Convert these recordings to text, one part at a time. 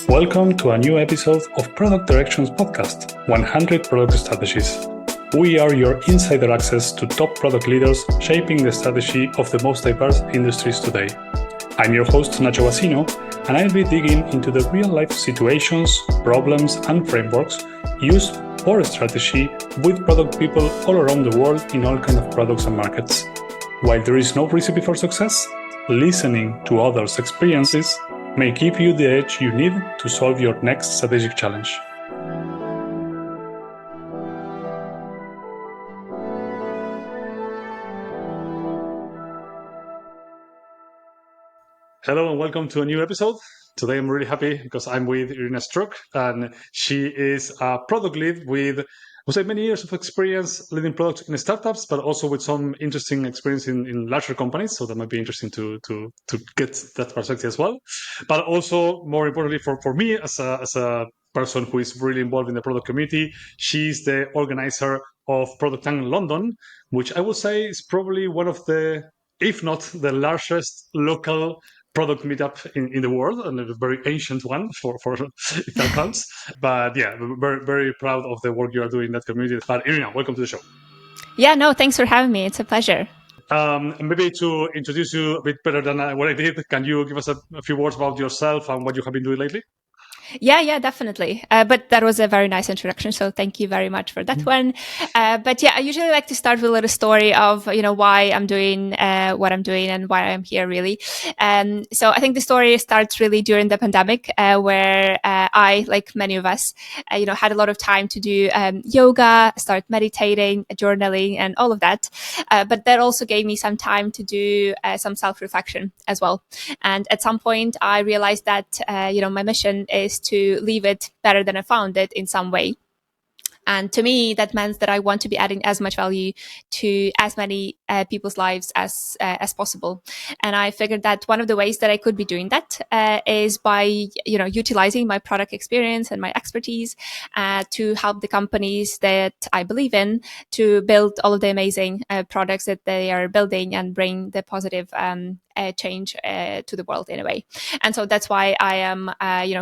Welcome to a new episode of Product Directions Podcast, 100 Product Strategies. We are your insider access to top product leaders shaping the strategy of the most diverse industries today. I'm your host, Nacho Basino, and I'll be digging into the real-life situations, problems, and frameworks used for strategy with product people all around the world in all kinds of products and markets. While there is no recipe for success, listening to others' experiences may give you the edge you need to solve your next strategic challenge. Hello and welcome to a new episode. Today I'm really happy because I'm with Iryna Struk, and she is a product lead with, I would say, many years of experience leading products in startups, but also with some interesting experience in larger companies. So that might be interesting to get that perspective as well. But also, more importantly, for me as a person who is really involved in the product community, she's the organizer of Product Tank London, which I would say is probably one of the, if not the largest local product meetup in the world, and a very ancient one for if that counts. But yeah, very, very proud of the work you are doing in that community. But Iryna, welcome to the show. Yeah, no, thanks for having me. It's a pleasure. Maybe to introduce you a bit better than what I did, can you give us a few words about yourself and what you have been doing lately? Yeah, definitely. But that was a very nice introduction, so thank you very much for that one. But yeah, I usually like to start with a little story of why I'm doing what I'm doing and why I'm here, really. So I think the story starts really during the pandemic, where I, like many of us, had a lot of time to do yoga, start meditating, journaling, and all of that. But that also gave me some time to do some self-reflection as well. And at some point, I realized that my mission is to leave it better than I found it in some way. And to me, that meant that I want to be adding as much value to as many people's lives as possible. And I figured that one of the ways that I could be doing that is by utilizing my product experience and my expertise to help the companies that I believe in to build all of the amazing products that they are building and bring the positive change to the world in a way. And so that's why I am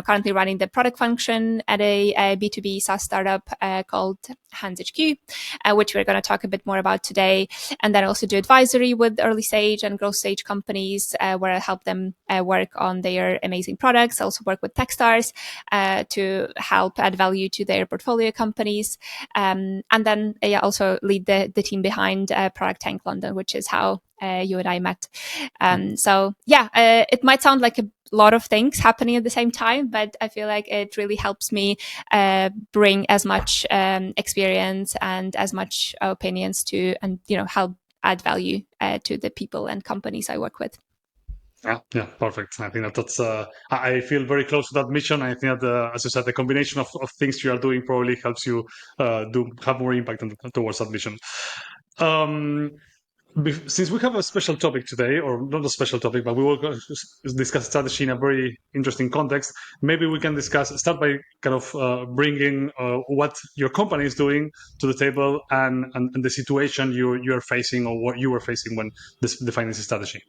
currently running the product function at a B2B SaaS startup called HandsHQ, which we're going to talk a bit more about today. And then also do advisory with early stage and growth stage companies where I help them work on their amazing products. I also work with Techstars to help add value to their portfolio companies. And then I also lead the team behind Product Tank London, which is how you and I met. It might sound like a lot of things happening at the same time, but I feel like it really helps me bring as much experience and as much opinions to, and help add value to the people and companies I work with. Yeah, perfect. I think that's. I feel very close to that mission. I think that, as you said, the combination of things you are doing probably helps you have more impact towards that mission. Since we have a special topic today, or not a special topic, but we will discuss strategy in a very interesting context, maybe we can start by kind of bringing what your company is doing to the table and the situation you're facing or what you were facing when defining this strategy.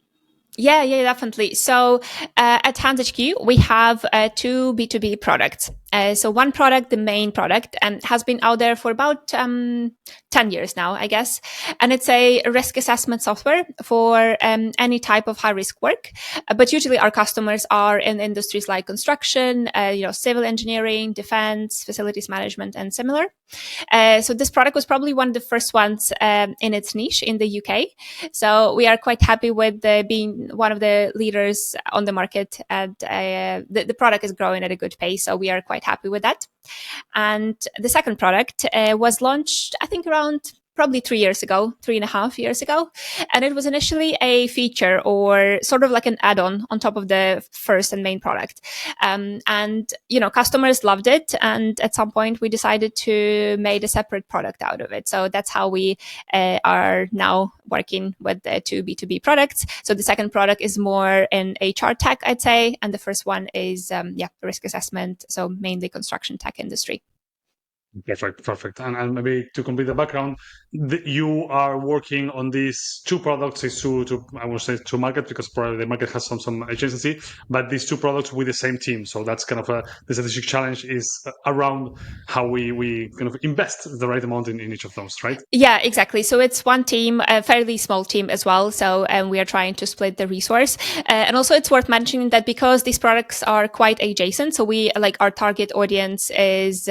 Yeah, definitely. So at HandsHQ, we have two B2B products. So one product, the main product, has been out there for about 10 years now, I guess. And it's a risk assessment software for any type of high risk work. But usually our customers are in industries like construction, civil engineering, defense, facilities management, and similar. So this product was probably one of the first ones in its niche in the UK. So we are quite happy with being one of the leaders on the market, and the product is growing at a good pace. So we are quite happy with that. And the second product was launched, I think, around probably 3.5 years ago. And it was initially a feature or sort of like an add-on on top of the first and main product. Customers loved it. And at some point we decided to make a separate product out of it. So that's how we are now working with the two B2B products. So the second product is more in HR tech, I'd say. And the first one is, risk assessment. So mainly construction tech industry. Perfect. And maybe to complete the background, you are working on these two products is to I won't say to market because probably the market has some agency, but these two products with the same team. So that's kind of the strategic challenge is around how we kind of invest the right amount in each of those, right? Yeah, exactly. So it's one team, a fairly small team as well. So we are trying to split the resource. And also it's worth mentioning that because these products are quite adjacent, so we like our target audience is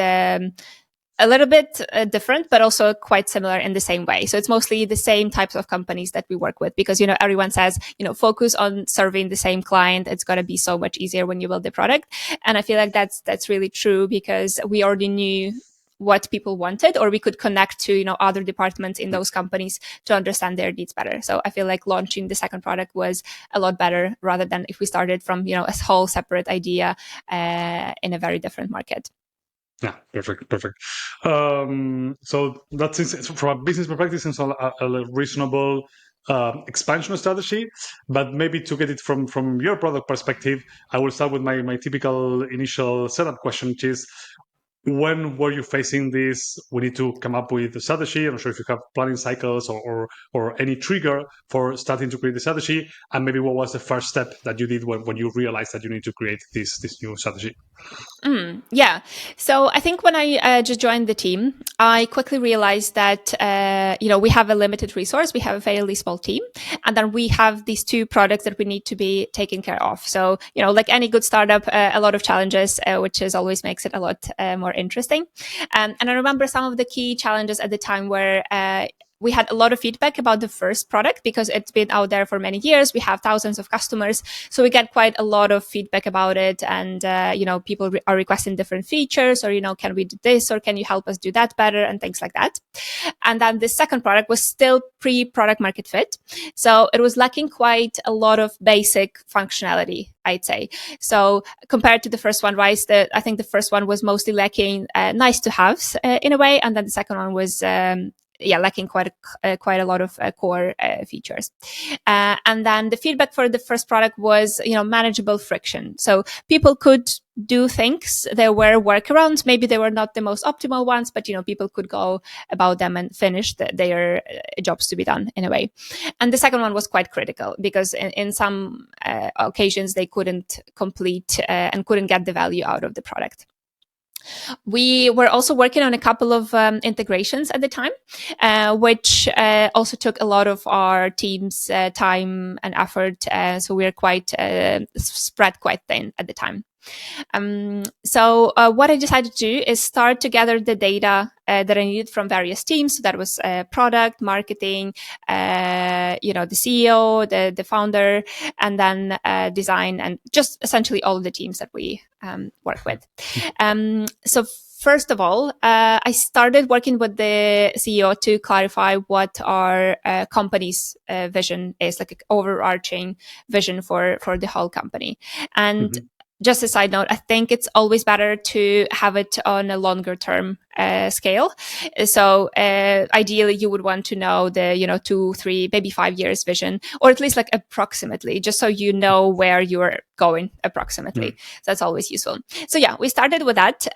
a little bit different, but also quite similar in the same way. So it's mostly the same types of companies that we work with because, everyone says, focus on serving the same client. It's going to be so much easier when you build the product. And I feel like that's really true because we already knew what people wanted, or we could connect to, other departments in those companies to understand their needs better. So I feel like launching the second product was a lot better rather than if we started from, a whole separate idea in a very different market. Yeah, perfect. So that's from a business perspective, seems a reasonable expansion strategy. But maybe to get it from your product perspective, I will start with my typical initial setup question, which is when were you facing this? We need to come up with a strategy. I'm not sure if you have planning cycles or any trigger for starting to create the strategy, and maybe what was the first step that you did when you realized that you need to create this new strategy. Yeah. So I think when I just joined the team, I quickly realized that, we have a limited resource. We have a fairly small team. And then we have these two products that we need to be taken care of. So, like any good startup, a lot of challenges, which is always makes it a lot more interesting. And I remember some of the key challenges at the time were, we had a lot of feedback about the first product because it's been out there for many years. We have thousands of customers. So we get quite a lot of feedback about it. And, people are requesting different features or, can we do this or can you help us do that better and things like that. And then the second product was still pre-product market fit. So it was lacking quite a lot of basic functionality, I'd say. So compared to the first one, right, I think the first one was mostly lacking nice to haves in a way. And then the second one was, lacking quite a lot of core features. And then the feedback for the first product was, manageable friction. So people could do things. There were workarounds. Maybe they were not the most optimal ones, but, people could go about them and finish their jobs to be done in a way. And the second one was quite critical because in some occasions they couldn't complete and couldn't get the value out of the product. We were also working on a couple of integrations at the time, which also took a lot of our team's time and effort. So we were quite spread quite thin at the time. So what I decided to do is start to gather the data that I needed from various teams. So that was product, marketing, the CEO, the founder, and then design, and just essentially all of the teams that we work with. So first of all, I started working with the CEO to clarify what our company's vision is, like an overarching vision for the whole company. And just a side note, I think it's always better to have it on a longer term scale. So ideally, you would want to know the 2, 3, maybe 5 years vision, or at least like approximately, just so you know where you're going approximately. So that's always useful. So yeah, we started with that.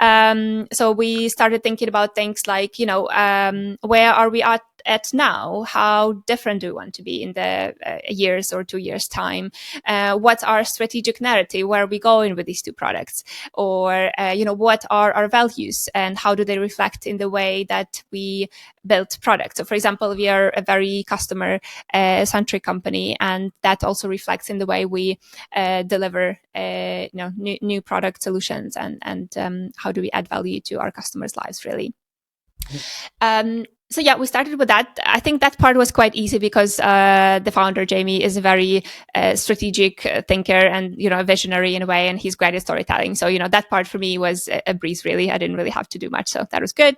So we started thinking about things like, where are we at now? How different do we want to be in the years or 2 years time? What's our strategic narrative? Where are we going with these two products? Or, what are our values and how do they reflect in the way that we build products? So for example, we are a very customer centric company, and that also reflects in the way we deliver new product solutions and how do we add value to our customers' lives, really. So yeah, we started with that. I think that part was quite easy because the founder, Jamie, is a very strategic thinker and, a visionary in a way, and he's great at storytelling. So, that part for me was a breeze, really. I didn't really have to do much. So that was good.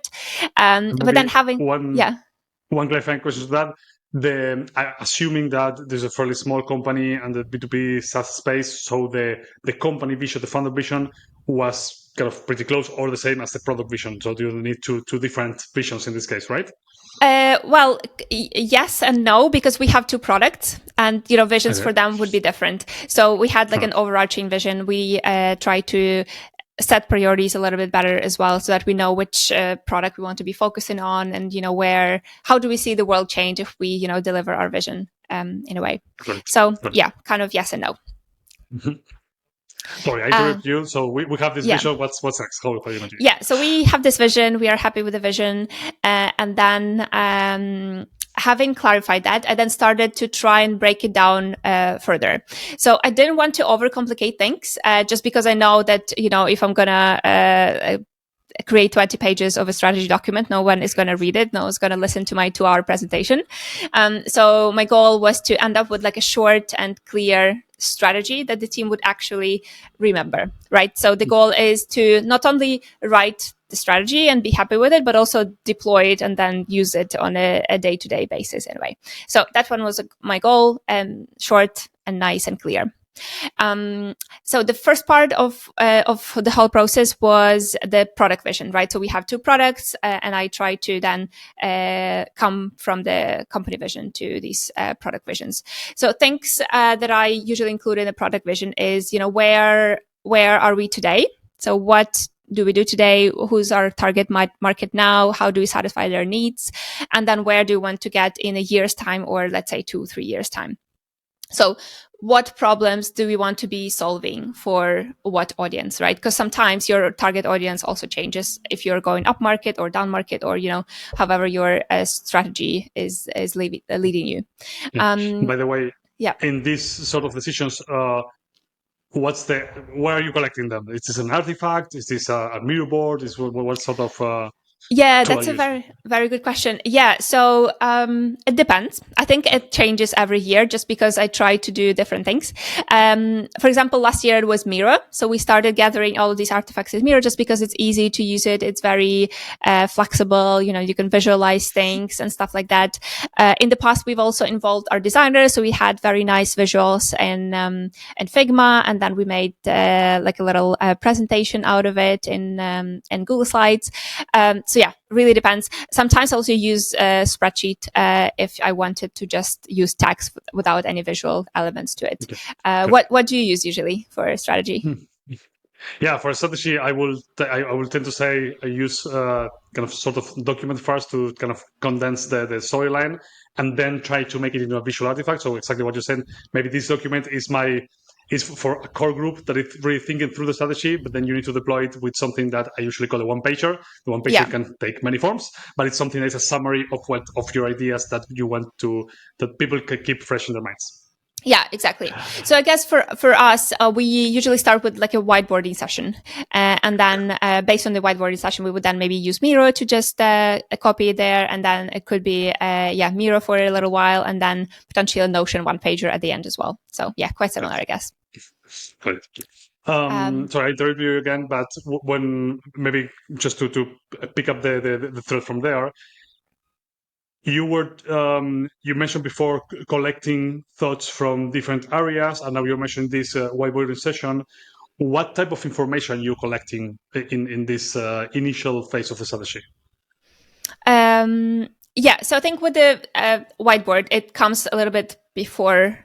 But then having... One clarifying question to that. Assuming that there's a fairly small company and the B2B SaaS space, so the company vision, the founder vision was kind of pretty close or the same as the product vision. So you need two different visions in this case, right? Well, yes and no, because we have two products and, visions for them would be different. So we had like an overarching vision. We try to set priorities a little bit better as well, so that we know which product we want to be focusing on, and how do we see the world change if we deliver our vision in a way. Right. So yeah, kind of yes and no. Sorry, I interrupted you. So we have this vision. What's next? How are you going to do it? Yeah, so we have this vision. We are happy with the vision, and then having clarified that, I then started to try and break it down further. So I didn't want to overcomplicate things, just because I know that if I'm gonna create 20 pages of a strategy document, no one is going to read it. No one's going to listen to my 2-hour presentation. So my goal was to end up with like a short and clear strategy that the team would actually remember, right? So the goal is to not only write the strategy and be happy with it, but also deploy it and then use it on a day-to-day basis anyway. So that one was my goal, short and nice and clear. So the first part of the whole process was the product vision, right? So we have 2 products, and I try to then come from the company vision to these product visions. So things that I usually include in the product vision is, where are we today? So what do we do today? Who's our target market now? How do we satisfy their needs? And then where do we want to get in a year's time, or let's say 2-3 years time? So what problems do we want to be solving for what audience, right? Because sometimes your target audience also changes if you're going up market or down market, or, however your strategy is leading you. By the way, yeah. in these sort of decisions, where are you collecting them? Is this an artifact? Is this a mirror board? Is what sort of Yeah, that's a very, very good question. Yeah, so it depends. I think it changes every year, just because I try to do different things. For example, last year it was Miro. So we started gathering all of these artifacts in Miro just because it's easy to use it. It's very flexible. You can visualize things and stuff like that. In the past, we've also involved our designers. So we had very nice visuals in Figma, and then we made like a little presentation out of it in Google Slides. So yeah, really depends. Sometimes I also use a spreadsheet if I wanted to just use text without any visual elements to it. Okay. What do you use usually for strategy? Yeah, for strategy, I will tend to say I use kind of sort of document first to kind of condense the storyline, and then try to make it into a visual artifact. So exactly what you said. Maybe this document is for a core group that is really thinking through the strategy, but then you need to deploy it with something that I usually call a one-pager. The one-pager can take many forms, but it's something that's a summary of your ideas that you want that people can keep fresh in their minds. Yeah, exactly. So I guess for us, we usually start with like a whiteboarding session. And then based on the whiteboarding session, we would then maybe use Miro to just copy it there. And then it could be, Miro for a little while, and then potentially a Notion one-pager at the end as well. So yeah, quite similar, I guess. Sorry, I interrupt you again, but when maybe just to pick up the thread from there, you mentioned before collecting thoughts from different areas, and now you mentioned this whiteboarding session. What type of information are you collecting in this initial phase of the strategy? Yeah, so I think with the whiteboard, it comes a little bit before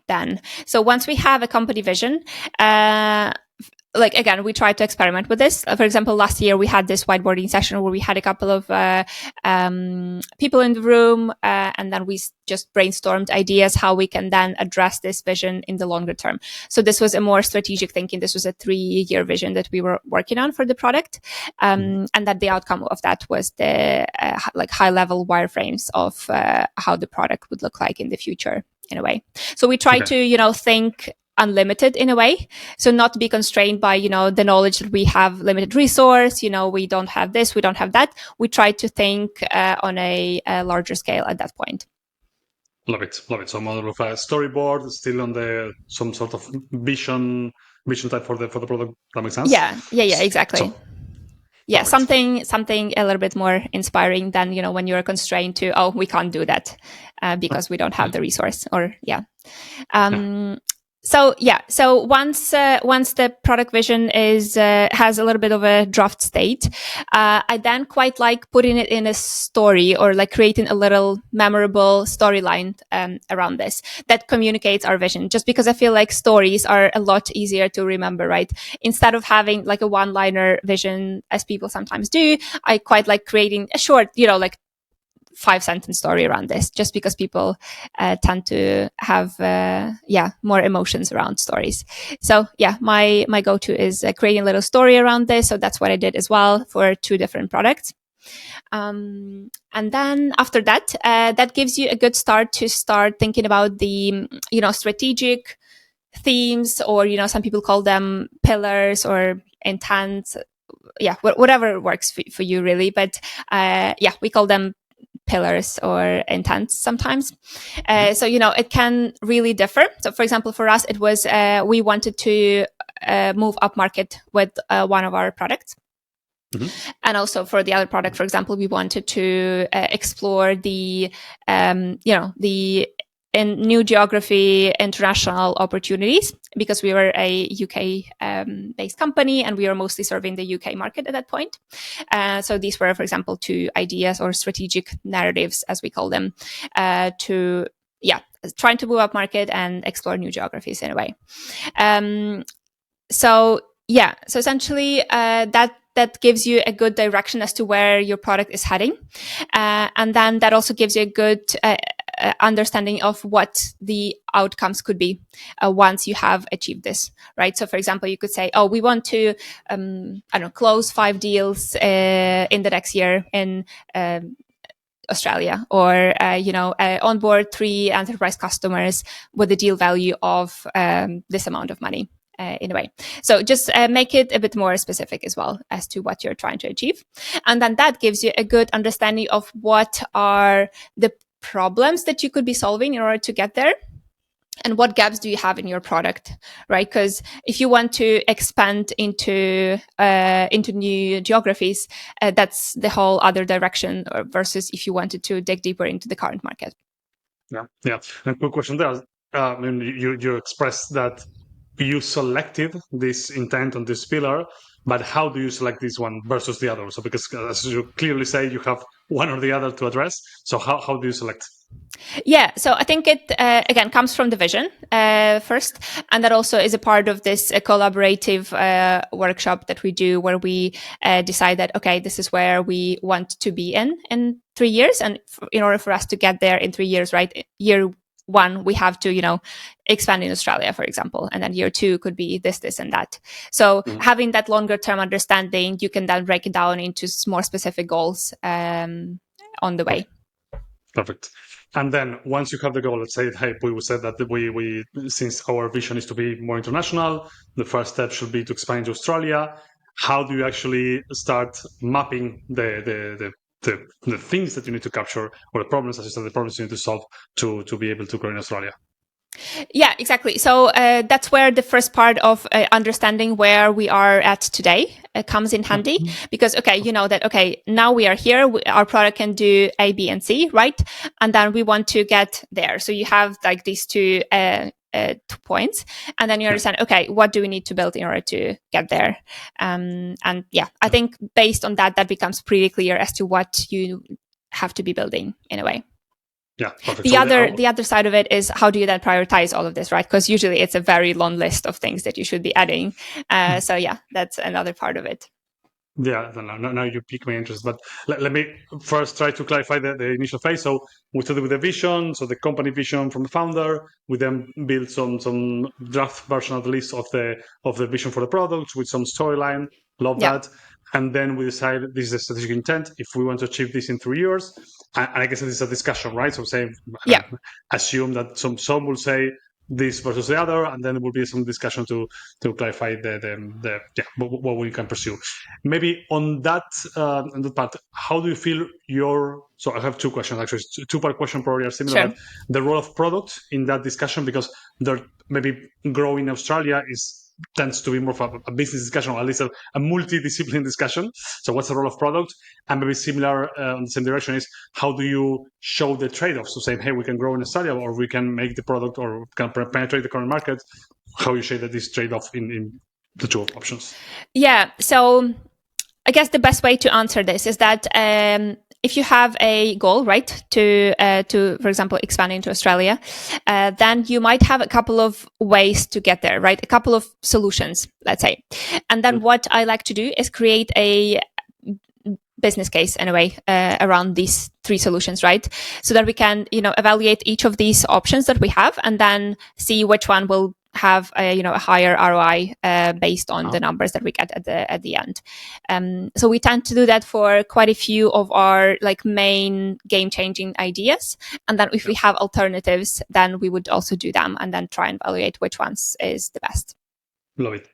then. So once we have a company vision, again, we tried to experiment with this. For example, last year we had this whiteboarding session where we had a couple of people in the room, and then we just brainstormed ideas how we can then address this vision in the longer term. So this was a more strategic thinking. This was a 3-year vision that we were working on for the product, and that the outcome of that was the high-level wireframes of how the product would look like in the future, in a way. So we try to think unlimited in a way, so not to be constrained by the knowledge that we have limited resource, we don't have this, we don't have that. We try to think on a larger scale at that point. Love it. So model of a storyboard, still on some sort of vision type for the product. That makes sense. Yeah, exactly. Yeah, something a little bit more inspiring than when you're constrained to, we can't do that because we don't have the resource, or So once the product vision is has a little bit of a draft state, I then quite like putting it in a story, or like creating a little memorable storyline around this that communicates our vision. Just because I feel like stories are a lot easier to remember, right? Instead of having like a one-liner vision, as people sometimes do, I quite like creating a short, like 5-sentence story around this, just because people tend to have more emotions around stories. So my go-to is creating a little story around this. So that's what I did as well for 2 different products. And then after that, that gives you a good start to start thinking about the strategic themes, or some people call them pillars or intents. Whatever works for you, really. But we call them pillars or intents sometimes. So it can really differ. So for example, for us, it was we wanted to move up market with one of our products. And also for the other product, for example, we wanted to explore the in new geography, international opportunities, because we were a UK based company and we were mostly serving the UK market at that point. So these were, for example, 2 ideas or strategic narratives, as we call them, to trying to move up market and explore new geographies in a way. So essentially that gives you a good direction as to where your product is heading, and then that also gives you a good understanding of what the outcomes could be once you have achieved this, right? So for example, you could say, we want to close 5 deals in the next year in Australia, or onboard 3 enterprise customers with a deal value of this amount of money. In a way. So just make it a bit more specific as well as to what you're trying to achieve. And then that gives you a good understanding of what are the problems that you could be solving in order to get there. And what gaps do you have in your product, right? Because if you want to expand into new geographies, that's the whole other direction, versus if you wanted to dig deeper into the current market. Yeah. And quick question there. You expressed that you selected this intent on this pillar, but how do you select this one versus the other? So because as you clearly say, you have one or the other to address. So how do you select? Yeah, so I think it again comes from the vision first, and that also is a part of this collaborative workshop that we do, where we decide that this is where we want to be in 3 years, and in order for us to get there in 3 years, right? Year 1, we have to expand in Australia, for example, and then year 2 could be this, and that. So having that longer term understanding, you can then break it down into more specific goals on the way. Perfect. And then once you have the goal, let's say, hey, we said that we since our vision is to be more international, the first step should be to expand to Australia. How do you actually start mapping the things that you need to capture, or the problems, as you said, the problems you need to solve to be able to grow in Australia? Yeah, exactly. So that's where the first part of understanding where we are at today comes in handy, because, now we are here, our product can do A, B, and C, right? And then we want to get there. So you have like these 2 points, and then you understand, what do we need to build in order to get there? I think based on that becomes pretty clear as to what you have to be building in a way. Yeah, perfect. The other side of it is, how do you then prioritize all of this, right? Because usually it's a very long list of things that you should be adding. So that's another part of it. Yeah, now you pique my interest, but let me first try to clarify the initial phase. So we started with the vision, so the company vision from the founder. We then built some draft version at least of the vision for the product with some storyline. Love that. And then we decided this is a strategic intent. If we want to achieve this in 3 years, and I guess this is a discussion, right? So say, assume that some will say this versus the other, and then there will be some discussion to clarify what we can pursue. Maybe on that part, how do you feel so I have 2 questions, actually. 2-part question, probably are similar. Sure. But the role of product in that discussion, because there maybe growing in Australia tends to be more of a business discussion, or at least a multidisciplinary discussion. So what's the role of product? And maybe similar in the same direction is, how do you show the trade-offs? So saying, hey, we can grow in Australia, or we can make the product, or can penetrate the current market. how you shaded this trade-off in the two options. Yeah. So I guess the best way to answer this is that if you have a goal, right, to for example expand into Australia, then you might have a couple of ways to get there, right? A couple of solutions, let's say. And then what I like to do is create a business case in a way around these three solutions, right? So that we can, evaluate each of these options that we have and then see which one will have a higher ROI based on the numbers that we get at the end. So we tend to do that for quite a few of our main game changing ideas, and then if we have alternatives, then we would also do them and then try and evaluate which ones is the best. Love it.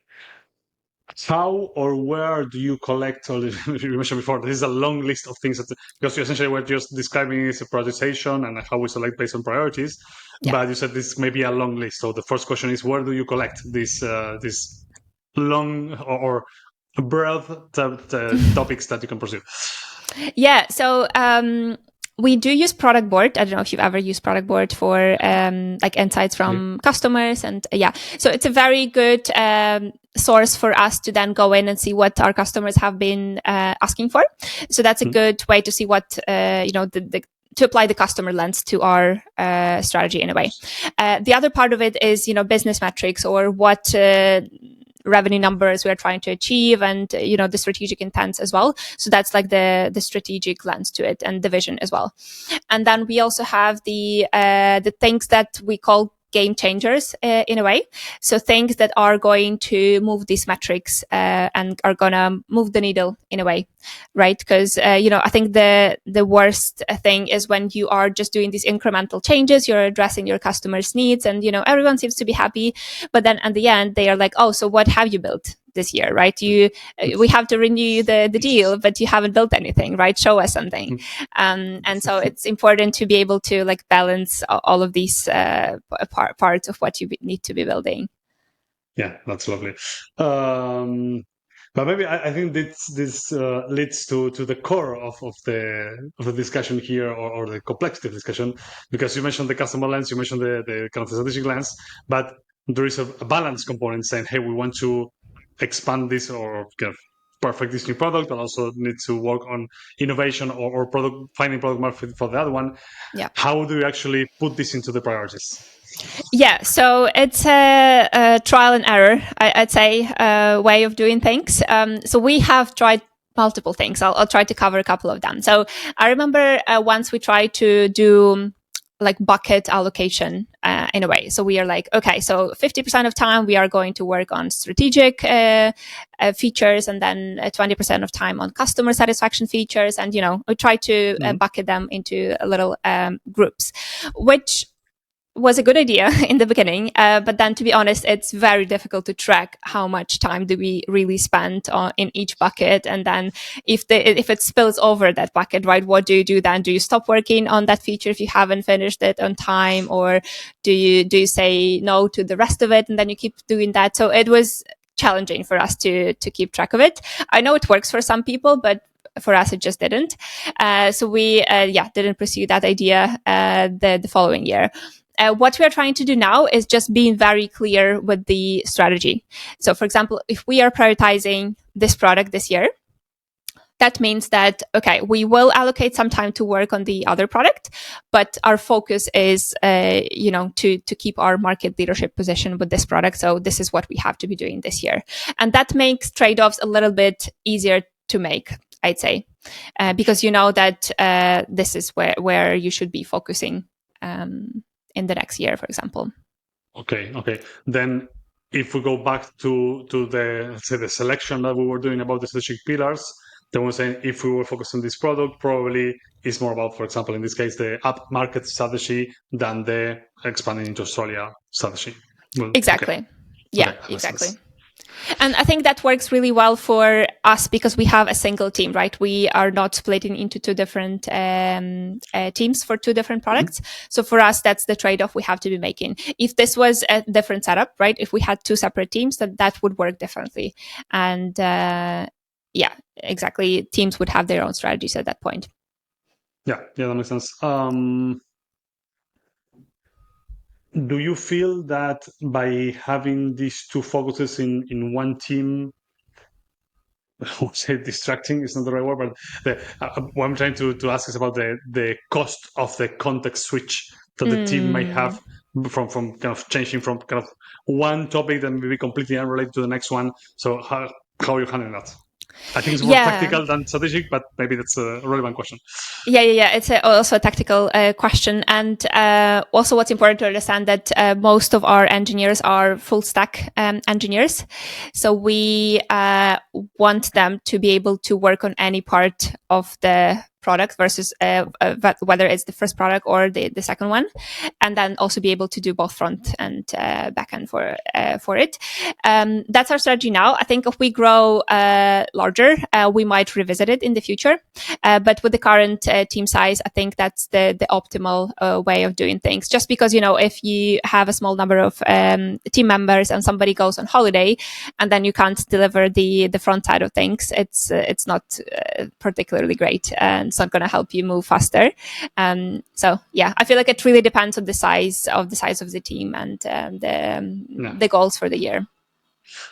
How or where do you collect all this? You mentioned before, this is a long list of things because you essentially were just describing is a prioritization and how we select based on priorities. Yeah. But you said this may be a long list. So the first question is, where do you collect this long or broad topics that you can pursue? Yeah. So we do use product board. I don't know if you've ever used product board for insights from customers, and so it's a very good source for us to then go in and see what our customers have been asking for. So that's a good way to see what to apply the customer lens to our strategy in a way. The other part of it is business metrics, or what revenue numbers we're trying to achieve, and the strategic intents as well. So that's like the strategic lens to it, and the vision as well. And then we also have the things that we call game changers in a way. So things that are going to move these metrics and are going to move the needle in a way, right? Because, I think the worst thing is when you are just doing these incremental changes, you're addressing your customers' needs, and, everyone seems to be happy. But then at the end, they are like, oh, so what have you built this year, right? We have to renew the deal, but you haven't built anything, right? Show us something. And so it's important to be able to balance all of these parts of what you need to be building. Yeah, that's lovely. But maybe I think this leads to the core of the discussion here, or the complexity of discussion, because you mentioned the customer lens, you mentioned the kind of the strategic lens, but there is a balance component saying, hey, we want to expand this or kind of perfect this new product, and also need to work on innovation or product finding product market fit for the other one. Yeah. How do you actually put this into the priorities? Yeah, so it's a trial and error, I'd say, way of doing things. So we have tried multiple things. I'll try to cover a couple of them. So I remember once we tried to do bucket allocation in a way. So we are like, okay, so 50% of time we are going to work on strategic features, and then 20% of time on customer satisfaction features. And, we try to bucket them into little groups, which was a good idea in the beginning, but then to be honest, it's very difficult to track how much time do we really spend in each bucket, and then if it spills over that bucket, right, what do you do then? Do you stop working on that feature if you haven't finished it on time, or do you say no to the rest of it and then you keep doing that? So it was challenging for us to keep track of it. I know it works for some people, but for us, it just didn't. So we didn't pursue that idea the following year. What we are trying to do now is just being very clear with the strategy. So, for example, if we are prioritizing this product this year, that means that, okay, we will allocate some time to work on the other product, but our focus is, to keep our market leadership position with this product. So this is what we have to be doing this year. And that makes trade-offs a little bit easier to make, I'd say, because you know that this is where you should be focusing in the next year, for example. Okay. Then if we go back to the, let's say, the selection that we were doing about the strategic pillars, then we're saying if we were focused on this product, probably it's more about, for example, in this case, the up market strategy than the expanding into Australia strategy. Well, exactly. Okay. Yeah, Okay, exactly. And I think that works really well for us because we have a single team, right? We are not splitting into two different teams for two different products. So for us, that's the trade-off we have to be making. If this was a different setup, right? If we had two separate teams, that would work differently. And exactly. Teams would have their own strategies at that point. Yeah, that makes sense. do you feel that by having these two focuses in one team, I won't say distracting is not the right word, but what I'm trying to ask is about the cost of the context switch that the team may have from kind of changing from kind of one topic that may be completely unrelated to the next one. So how are you handling that? I think it's more Yeah. tactical than strategic, but maybe that's a relevant question. Yeah. It's also a tactical question. And also what's important to understand that most of our engineers are full stack engineers. So we want them to be able to work on any part of the product versus whether it's the first product or the second one, and then also be able to do both front and back end for it. That's our strategy now. I think if we grow larger, we might revisit it in the future. But with the current team size, I think that's the optimal way of doing things. Just because, if you have a small number of team members and somebody goes on holiday and then you can't deliver the front side of things, it's not particularly great, and it's not going to help you move faster. So yeah, I feel like it really depends on the size of the team and the goals for the year.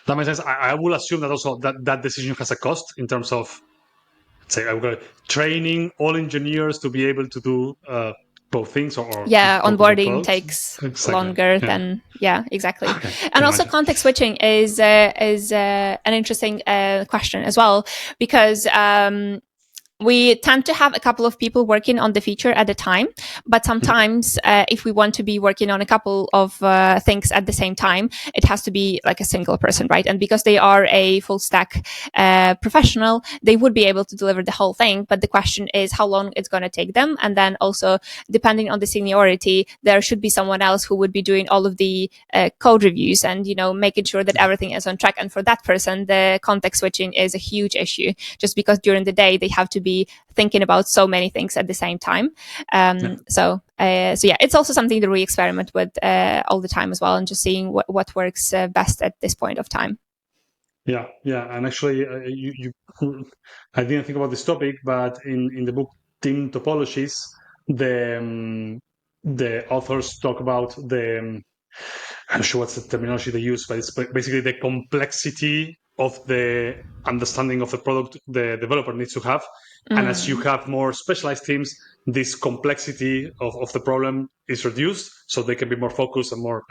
That makes sense. I will assume that also that decision has a cost in terms of, say, I will training all engineers to be able to do both things or Yeah, focus on onboarding products. takes Exactly. longer Yeah. than exactly. Okay. And Can also imagine. context switching is an interesting question as well, because we tend to have a couple of people working on the feature at a time, but sometimes if we want to be working on a couple of things at the same time, it has to be like a single person, right? And because they are a full stack professional, they would be able to deliver the whole thing, but the question is how long it's going to take them. And then also, depending on the seniority, there should be someone else who would be doing all of the code reviews and making sure that everything is on track. And for that person, the context switching is a huge issue, just because during the day they have to be thinking about so many things at the same time. So yeah, it's also something that we experiment with all the time as well, and just seeing what works best at this point of time. Yeah, and actually, I didn't think about this topic, but in the book Team Topologies, the authors talk about I'm not sure what's the terminology they use, but it's basically the complexity of the understanding of the product the developer needs to have. And as you have more specialized teams, this complexity of the problem is reduced, so they can be more focused and more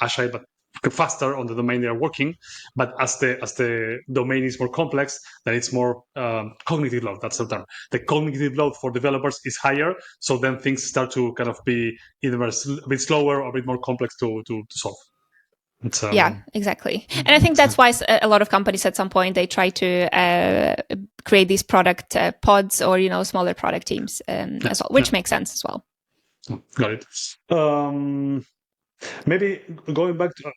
agile, but faster on the domain they are working. But as the domain is more complex, then it's more cognitive load. That's the term. The cognitive load for developers is higher, so then things start to kind of be either a bit slower or a bit more complex to solve. It's Yeah, exactly. And I think that's why a lot of companies at some point they try to create these product pods or smaller product teams as well, which makes sense as well. Got it. Maybe going back to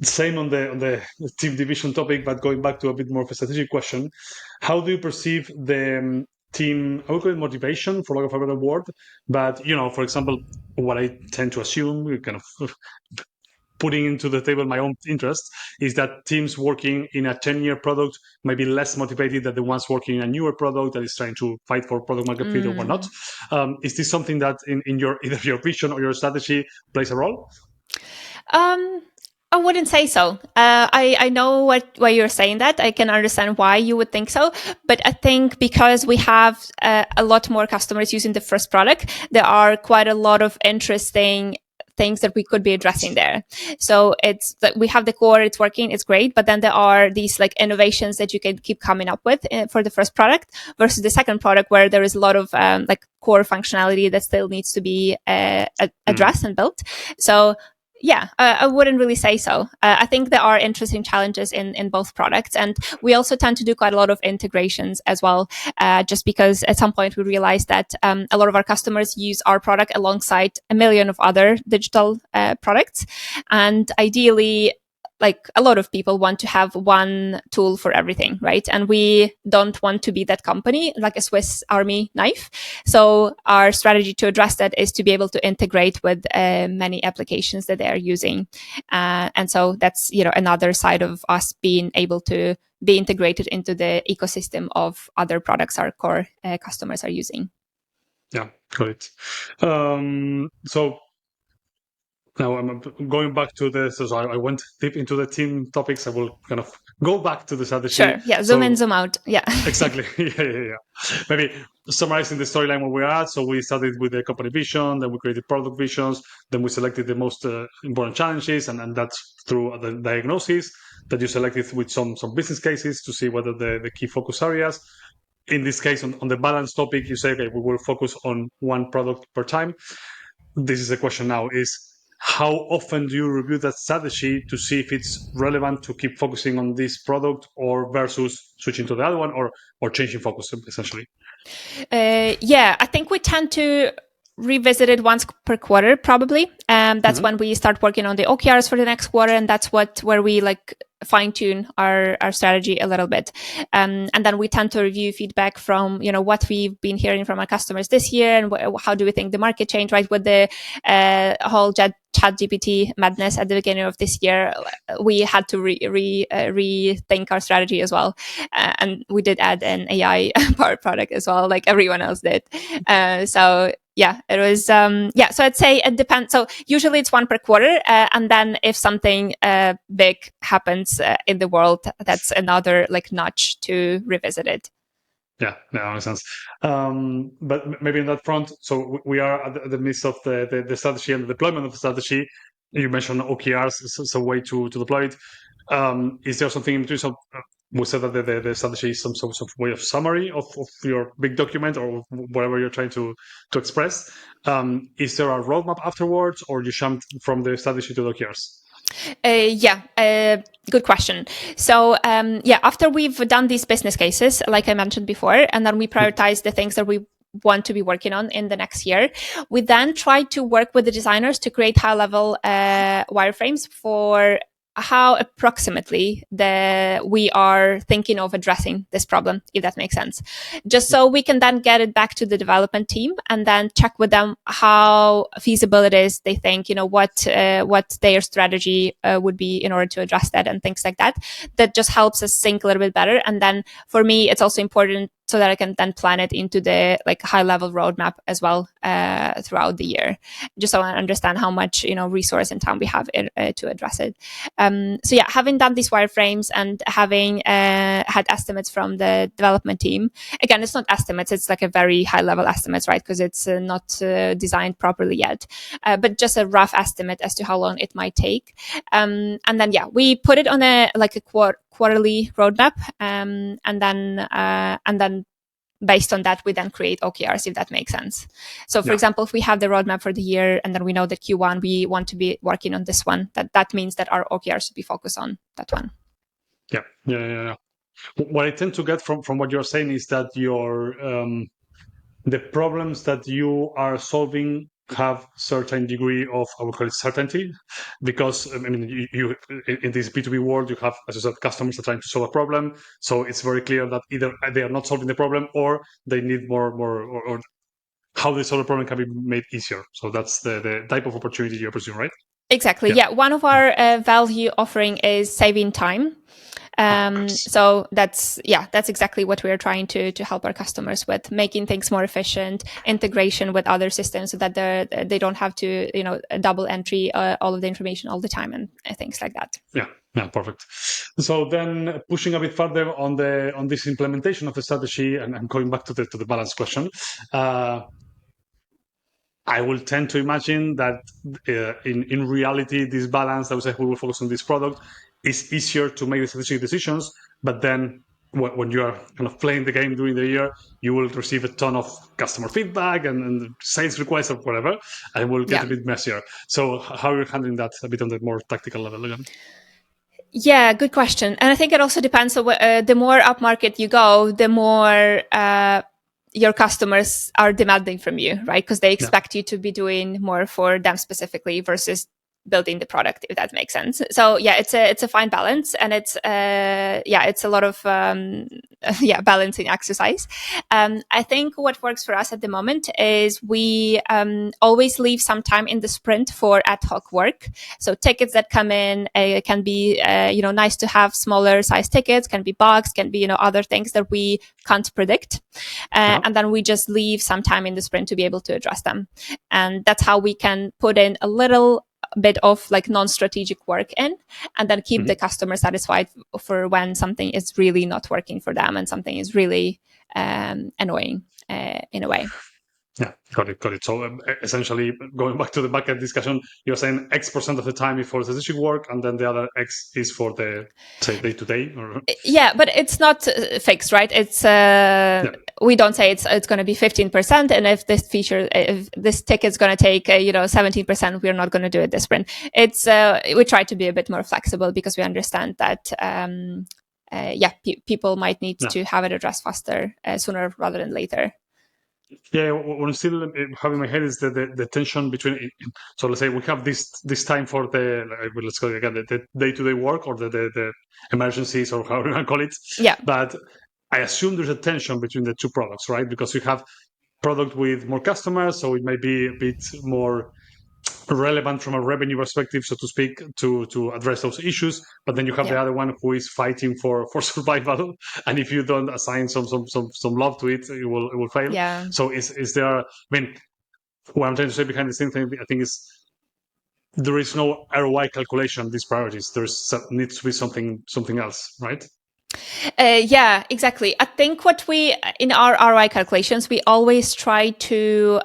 same on the team division topic, but going back to a bit more of a strategic question, how do you perceive the team? I would call it motivation, for lack of a better word. But for example, what I tend to assume, kind of putting into the table my own interest, is that teams working in a 10-year product may be less motivated than the ones working in a newer product that is trying to fight for product market fit or whatnot. Is this something that in your either your vision or your strategy plays a role? I wouldn't say so. I know why you're saying that. I can understand why you would think so. But I think because we have a lot more customers using the first product, there are quite a lot of interesting things that we could be addressing there. So it's that we have the core, it's working, it's great, but then there are these like innovations that you can keep coming up with for the first product versus the second product, where there is a lot of like core functionality that still needs to be addressed and built. So yeah, I wouldn't really say so. I think there are interesting challenges in both products. And we also tend to do quite a lot of integrations as well, just because at some point we realized that a lot of our customers use our product alongside a million of other digital products. And ideally, like a lot of people want to have one tool for everything, right? And we don't want to be that company, like a Swiss Army knife. So our strategy to address that is to be able to integrate with many applications that they are using. And so that's, another side of us being able to be integrated into the ecosystem of other products our core customers are using. Yeah, got it. So Now I'm going back to this. So I went deep into the team topics. I will kind of go back to the strategy. Sure. Yeah. Zoom in, So zoom out. Yeah. exactly. Yeah. Maybe summarizing the storyline where we're at. So we started with the company vision, then we created product visions, then we selected the most important challenges, and that's through the diagnosis that you selected with some business cases to see whether the key focus areas. In this case, on the balance topic, you say, okay, we will focus on one product per time. This is the question now: is how often do you review that strategy to see if it's relevant to keep focusing on this product or versus switching to the other one or changing focus essentially? Yeah, I think we tend to revisit it once per quarter, probably. That's when we start working on the OKRs for the next quarter, and that's where we like fine tune our strategy a little bit. And then we tend to review feedback from what we've been hearing from our customers this year, and how do we think the market changed, right? With the whole ChatGPT madness at the beginning of this year, we had to rethink our strategy as well, and we did add an AI powered product as well, like everyone else did. So yeah, it was so I'd say it depends. So usually it's one per quarter, and then if something big happens in the world, that's another like notch to revisit it. Yeah, that makes sense. But maybe in that front, so we are at the midst of the strategy and the deployment of the strategy. You mentioned OKRs as a way to deploy it. Is there something in between? So we said that the strategy is some sort of way of summary of your big document or whatever you're trying to express. Is there a roadmap afterwards, or you jump from the strategy to the OKRs? Good question. So after we've done these business cases, like I mentioned before, and then we prioritize the things that we want to be working on in the next year, we then try to work with the designers to create high-level wireframes for how approximately we are thinking of addressing this problem, if that makes sense. Just so we can then get it back to the development team and then check with them how feasible it is. They think, what their strategy would be in order to address that and things like that. That just helps us think a little bit better. And then for me, it's also important so that I can then plan it into the like high level roadmap as well throughout the year, just so I understand how much resource and time we have to address it. So yeah, having done these wireframes and having had estimates from the development team, again, it's not estimates; it's like a very high level estimates, right? Because it's not designed properly yet, but just a rough estimate as to how long it might take. And then we put it on a quarterly roadmap, and then based on that, we then create OKRs, if that makes sense. So, for example, if we have the roadmap for the year and then we know that Q1 we want to be working on this one, that means that our OKRs should be focused on that one. Yeah. What I tend to get from what you're saying is that the problems that you are solving have certain degree of, I would call it, certainty, because I mean, you in this B2B world, you have, as you said, customers are trying to solve a problem, so it's very clear that either they are not solving the problem or they need more or how they solve the problem can be made easier. So that's the type of opportunity you're pursuing, right? Exactly. Yeah. One of our value offering is saving time. So that's exactly what we're trying to help our customers with, making things more efficient, integration with other systems so that they don't have to, double entry all of the information all the time and things like that. Yeah, perfect. So then pushing a bit further on this implementation of the strategy and going back to the balance question, I will tend to imagine that in reality, this balance, I would say we will focus on this product, is easier to make the strategic decisions. But then when you are kind of playing the game during the year, you will receive a ton of customer feedback and sales requests or whatever, and it will get a bit messier. So how are you handling that a bit on the more tactical level again? Yeah, good question. And I think it also depends. So the more upmarket you go, the more your customers are demanding from you, right? Because they expect you to be doing more for them specifically versus building the product, if that makes sense. So yeah, it's a fine balance, and it's a lot of balancing exercise. I think what works for us at the moment is we always leave some time in the sprint for ad hoc work. So tickets that come in can be nice to have, smaller size tickets, can be bugs, can be other things that we can't predict, and then we just leave some time in the sprint to be able to address them, and that's how we can put in a little bit of like non-strategic work in, and then keep the customer satisfied for when something is really not working for them and something is really annoying in a way. Yeah, got it. So essentially, going back to the backend discussion, you're saying X% of the time is for strategic work, and then the other X is for the, say, day to day. Yeah, but it's not fixed, right? It's we don't say it's going to be 15%, and if this ticket is going to take 17%, we're not going to do it this sprint. It's we try to be a bit more flexible because we understand that people might need to have it addressed faster, sooner rather than later. Yeah, what I'm still having in my head is the tension between. So let's say we have this time for let's call it again the day-to-day work or the emergencies or however you want to call it. Yeah. But I assume there's a tension between the two products, right? Because you have product with more customers, so it may be a bit more relevant from a revenue perspective, so to speak, to address those issues. But then you have the other one who is fighting for survival, and if you don't assign some love to it, it will fail. Yeah. So is there? I mean, what I'm trying to say behind the same thing, I think is there is no ROI calculation of these priorities. There's needs to be something else, right? Yeah, exactly. I think what we in our ROI calculations, we always try to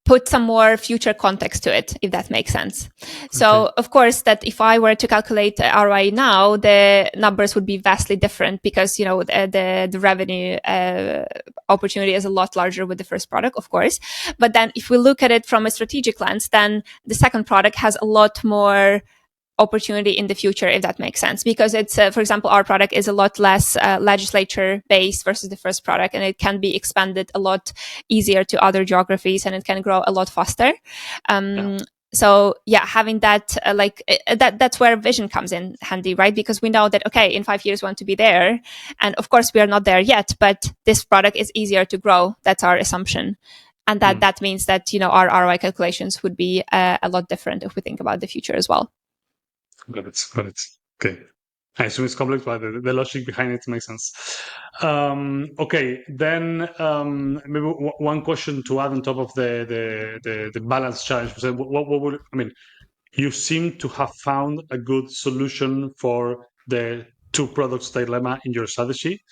put some more future context to it, if that makes sense. So, of course, that if I were to calculate ROI now, the numbers would be vastly different because, the revenue opportunity is a lot larger with the first product, of course. But then if we look at it from a strategic lens, then the second product has a lot more opportunity in the future, if that makes sense, because it's for example, our product is a lot less legislature based versus the first product, and it can be expanded a lot easier to other geographies, and it can grow a lot faster. So having that that's where vision comes in handy, right? Because we know that in 5 years we want to be there, and of course we are not there yet, but this product is easier to grow. That's our assumption. And that means that our ROI calculations would be a lot different if we think about the future as well. Got it. Okay. I assume it's complex, but the logic behind it makes sense. Okay, then maybe one question to add on top of the balance challenge. What would you seem to have found a good solution for the two products dilemma in your strategy.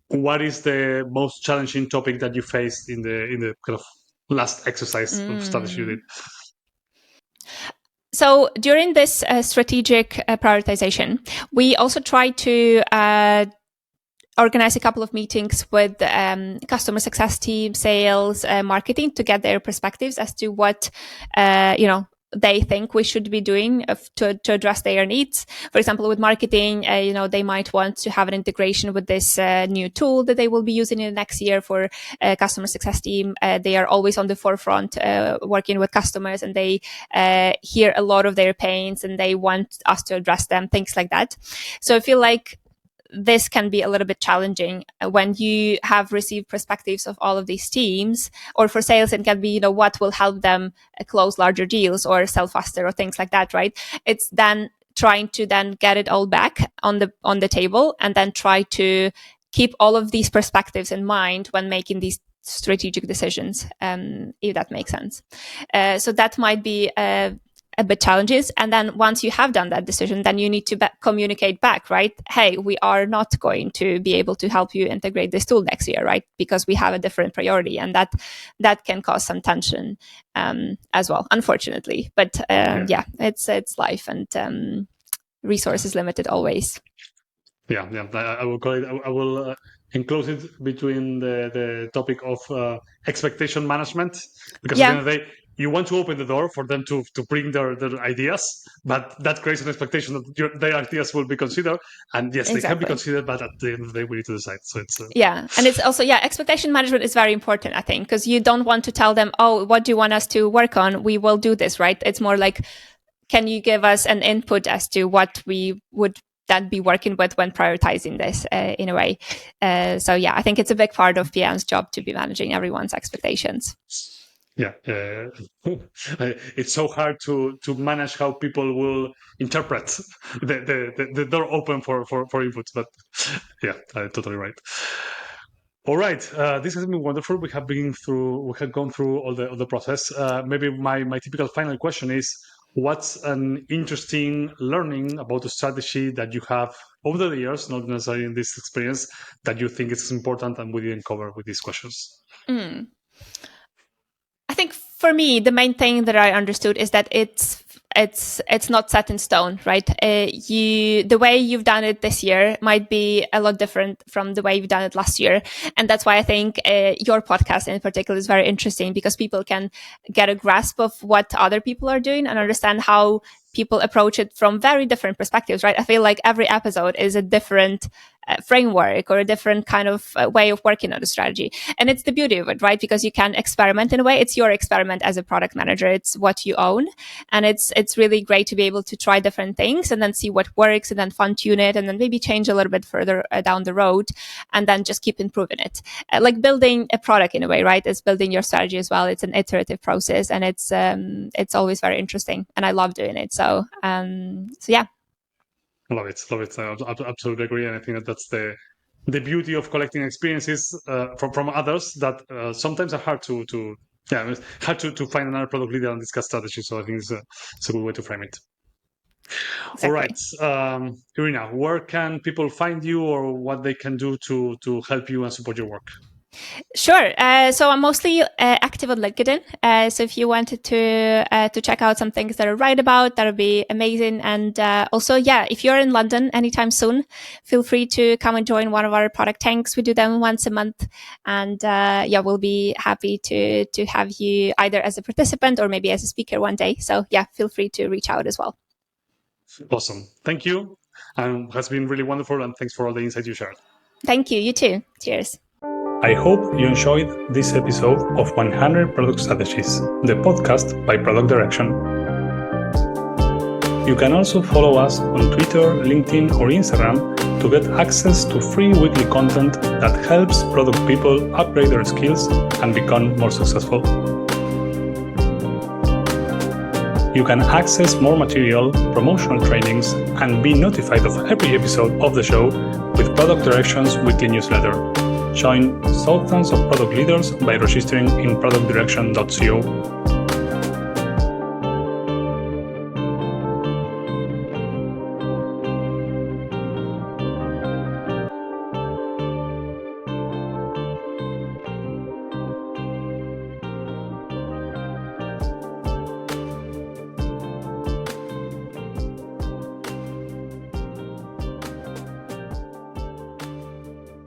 What is the most challenging topic that you faced in the kind of last exercise of strategy you did? So during this strategic prioritization, we also try to organize a couple of meetings with customer success team, sales, marketing to get their perspectives as to what they think we should be doing to address their needs. For example, with marketing, they might want to have an integration with this new tool that they will be using in the next year for customer success team. They are always on the forefront working with customers, and they hear a lot of their pains and they want us to address them, things like that. So I feel like this can be a little bit challenging when you have received perspectives of all of these teams. Or for sales, it can be, what will help them close larger deals or sell faster or things like that, right? It's then trying to then get it all back on the table and then try to keep all of these perspectives in mind when making these strategic decisions, if that makes sense. So that might be a bit challenges. And then once you have done that decision, then you need to communicate back, right? Hey, we are not going to be able to help you integrate this tool next year, right? Because we have a different priority, and that can cause some tension as well, unfortunately. But it's life, and resources limited always. Yeah. I will call it. I will enclose it between the topic of expectation management, because at the end of the day, you want to open the door for them to bring their ideas, but that creates an expectation that their ideas will be considered. And yes, they can be considered, but at the end of the day, we need to decide. So it's and it's also expectation management is very important, I think, because you don't want to tell them, oh, what do you want us to work on? We will do this, right? It's more like, can you give us an input as to what we would then be working with when prioritizing this in a way? So I think it's a big part of PM's job to be managing everyone's expectations. Yeah, it's so hard to manage how people will interpret the door open for inputs, but totally right. All right, this has been wonderful. We have gone through all the process. Maybe my typical final question is: what's an interesting learning about the strategy that you have over the years, not necessarily in this experience, that you think is important and we didn't cover with these questions? I think for me, the main thing that I understood is that it's not set in stone, right? The way you've done it this year might be a lot different from the way you've done it last year, and that's why I think your podcast in particular is very interesting, because people can get a grasp of what other people are doing and understand how people approach it from very different perspectives, right? I feel like every episode is a different framework or a different kind of way of working on the strategy. And it's the beauty of it, right? Because you can experiment in a way. It's your experiment as a product manager. It's what you own. And it's really great to be able to try different things and then see what works and then fine tune it and then maybe change a little bit further down the road and then just keep improving it. Like building a product in a way, right? It's building your strategy as well. It's an iterative process, and it's always very interesting, and I love doing it. So yeah. Love it. I absolutely agree, and I think that's the beauty of collecting experiences from others that sometimes are hard to find another product leader and discuss strategy. So I think it's a good way to frame it. Exactly. All right, Iryna, where can people find you, or what they can do to help you and support your work? Sure. So I'm mostly active on LinkedIn. So if you wanted to check out some things that I write about, that would be amazing. And also, if you're in London anytime soon, feel free to come and join one of our product tanks. We do them once a month, and we'll be happy to have you either as a participant or maybe as a speaker one day. So feel free to reach out as well. Awesome. Thank you. And it has been really wonderful. And thanks for all the insights you shared. Thank you. You too. Cheers. I hope you enjoyed this episode of 100 Product Strategies, the podcast by Product Direction. You can also follow us on Twitter, LinkedIn, or Instagram to get access to free weekly content that helps product people upgrade their skills and become more successful. You can access more material, promotional trainings, and be notified of every episode of the show with Product Direction's weekly newsletter. Join thousands of product leaders by registering in productdirection.co.